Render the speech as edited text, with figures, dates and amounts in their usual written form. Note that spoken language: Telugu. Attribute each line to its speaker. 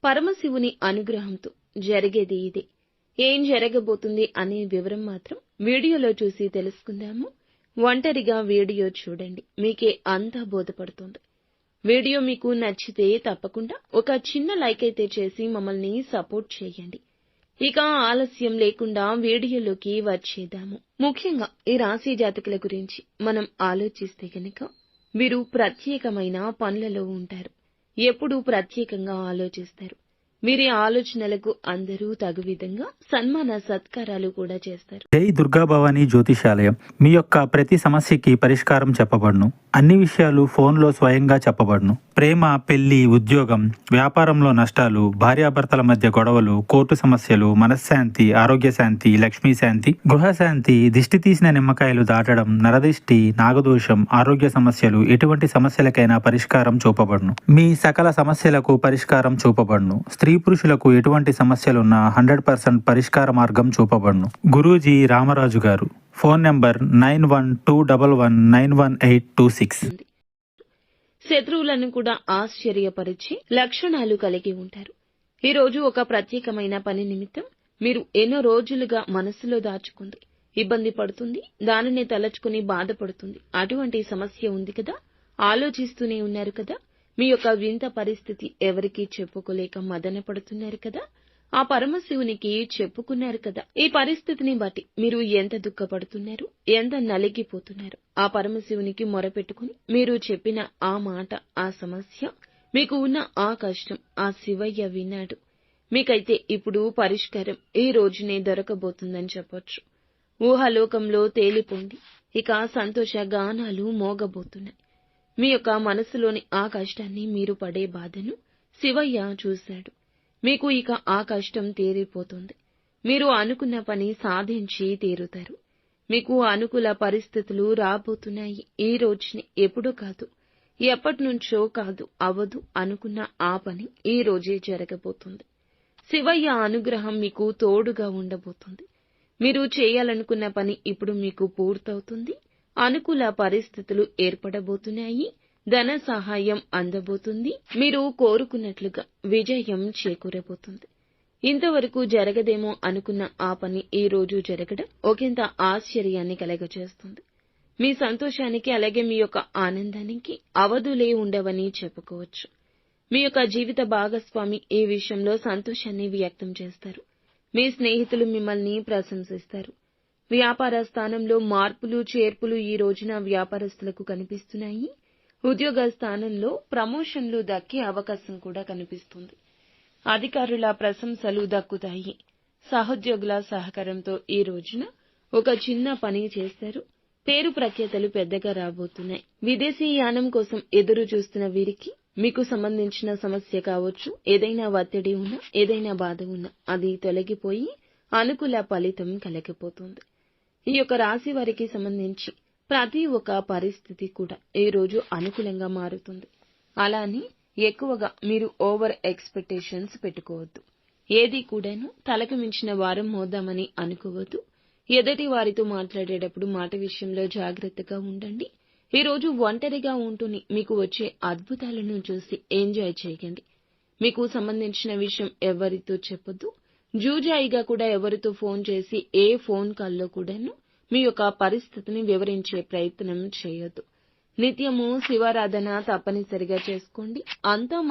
Speaker 1: పరమశివుని అనుగ్రహంతో జరిగేది ఇదే. ఏం జరగబోతుంది అనే వివరం మాత్రం వీడియోలో చూసి తెలుసుకుందాము. ఒంటరిగా వీడియో చూడండి, మీకే అంతా బోధపడుతుంది. వీడియో మీకు నచ్చితే తప్పకుండా ఒక చిన్న లైక్ అయితే చేసి మమ్మల్ని సపోర్ట్ చేయండి. ఇక ఆలస్యం లేకుండా వీడియోలోకి వచ్చేద్దాము. ముఖ్యంగా ఈ రాశి జాతకుల గురించి మనం ఆలోచిస్తే గనక వీరు ప్రత్యేకమైన పనులలో ఉంటారు. ఎప్పుడూ ప్రత్యేకంగా ఆలోచిస్తారు. వీరి ఆలోచనలకు అందరూ తగు విధంగా సన్మాన సత్కారాలు కూడా చేస్తారు.
Speaker 2: జై దుర్గా భవానీ జ్యోతిషాలయం. మీ యొక్క ప్రతి సమస్యకి పరిష్కారం చెప్పబడును. అన్ని విషయాలు ఫోన్లో స్వయంగా చెప్పబడును. ప్రేమ, పెళ్లి, ఉద్యోగం, వ్యాపారంలో నష్టాలు, భార్యాభర్తల మధ్య గొడవలు, కోర్టు సమస్యలు, మనశ్శాంతి, ఆరోగ్య శాంతి, లక్ష్మీ శాంతి, గృహశాంతి, దిష్టి తీసిన నిమ్మకాయలు దాటడం, నరదిష్టి, నాగదోషం, ఆరోగ్య సమస్యలు, ఎటువంటి సమస్యలకైనా పరిష్కారం చూపబడును. మీ సకల సమస్యలకు పరిష్కారం చూపబడును. స్త్రీ పురుషులకు ఎటువంటి సమస్యలున్నా 100% పరిష్కార మార్గం చూపబడును. గురూజీ రామరాజు గారు. Phone number 9121191826.
Speaker 1: శత్రువులను కూడా ఆశ్చర్యపరిచే లక్షణాలు కలిగి ఉంటారు. ఈ రోజు ఒక ప్రత్యేకమైన పని నిమిత్తం మీరు ఎన్నో రోజులుగా మనసులో దాచుకుంది, ఇబ్బంది పడుతుంది, దానిని తలచుకుని బాధపడుతుంది. అటువంటి సమస్య ఉంది కదా, ఆలోచిస్తూనే ఉన్నారు కదా, మీ యొక్క వింత పరిస్థితి ఎవరికీ చెప్పుకోలేక మదన పడుతున్నారు కదా, ఆ పరమశివునికి చెప్పుకున్నారు కదా. ఈ పరిస్థితిని బట్టి మీరు ఎంత దుఃఖపడుతున్నారు, ఎంత నలిగిపోతున్నారు. ఆ పరమశివునికి మొరపెట్టుకుని మీరు చెప్పిన ఆ మాట, ఆ సమస్య, మీకు ఉన్న ఆ కష్టం ఆ శివయ్య విన్నాడు. మీకైతే ఇప్పుడు పరిష్కారం ఈ రోజునే దొరకబోతుందని చెప్పొచ్చు. ఊహాలోకంలో తేలిపోండి. ఇక సంతోష గానాలు మోగబోతున్నాయి. మీ యొక్క మనసులోని ఆ కష్టాన్ని, మీరు పడే బాధను శివయ్య చూశాడు. మీకు ఇక ఆ కష్టం తీరిపోతుంది. మీరు అనుకున్న పని సాధించి తీరుతారు. మీకు అనుకూల పరిస్థితులు రాబోతున్నాయి. ఈ రోజుని, ఎప్పుడూ కాదు, ఎప్పటినుంచో కాదు, అవదు అనుకున్న ఆ పని ఈ రోజే జరగబోతుంది. శివయ్య అనుగ్రహం మీకు తోడుగా ఉండబోతుంది. మీరు చేయాలనుకున్న పని ఇప్పుడు మీకు పూర్తవుతుంది. అనుకూల పరిస్థితులు ఏర్పడబోతున్నాయి. ధన సహాయం అందబోతుంది. మీరు కోరుకున్నట్లుగా విజయం చేకూరబోతుంది. ఇంతవరకు జరగదేమో అనుకున్న ఆ పని ఈ రోజు జరగడం ఒకంత ఆశ్చర్యాన్ని కలగజేస్తుంది. మీ సంతోషానికి, అలాగే మీ యొక్క ఆనందానికి అవధులే ఉండవని చెప్పుకోవచ్చు. మీ యొక్క జీవిత భాగస్వామి ఈ విషయంలో సంతోషాన్ని వ్యక్తం చేస్తారు. మీ స్నేహితులు మిమ్మల్ని ప్రశంసిస్తారు. వ్యాపార స్థానంలో మార్పులు, చేర్పులు ఈ రోజున వ్యాపారస్తులకు కనిపిస్తున్నాయి. ఉద్యోగ స్థానంలో ప్రమోషన్లు దక్కే అవకాశం కూడా కనిపిస్తుంది. అధికారుల ప్రశంసలు దక్కుతాయి. సహోద్యోగుల సహకారంతో ఈ రోజున ఒక చిన్న పని చేస్తారు. పేరు ప్రఖ్యాతలు పెద్దగా రాబోతున్నాయి. విదేశీ యానం కోసం ఎదురు చూస్తున్న వీరికి మీకు సంబంధించిన సమస్య కావచ్చు, ఏదైనా ఒత్తిడి ఉన్నా, ఏదైనా బాధ ఉన్నా అది తొలగిపోయి అనుకూల ఫలితం కలగబోతుంది. ఈ యొక్క రాశి వారికి సంబంధించి ప్రతి ఒక్క పరిస్థితి కూడా ఈ రోజు అనుకూలంగా మారుతుంది. అలానే ఎక్కువగా మీరు ఓవర్ ఎక్స్పెక్టేషన్స్ పెట్టుకోవద్దు. ఏది కూడాను తలకు మించిన వారం మోద్దామని అనుకోవద్దు. ఎదుటి వారితో మాట్లాడేటప్పుడు మాట విషయంలో జాగ్రత్తగా ఉండండి. ఈ రోజు ఒంటరిగా ఉంటూనే మీకు వచ్చే అద్భుతాలను చూసి ఎంజాయ్ చేయండి. మీకు సంబంధించిన విషయం ఎవరితో చెప్పొద్దు. జూజాయిగా కూడా ఎవరితో ఫోన్ చేసి ఏ ఫోన్ కాల్లో కూడాను మీ యొక్క పరిస్థితిని వివరించే ప్రయత్నం చేయొద్దు. నిత్యము శివారాధన తప్పనిసరిగా చేసుకోండి. అంతా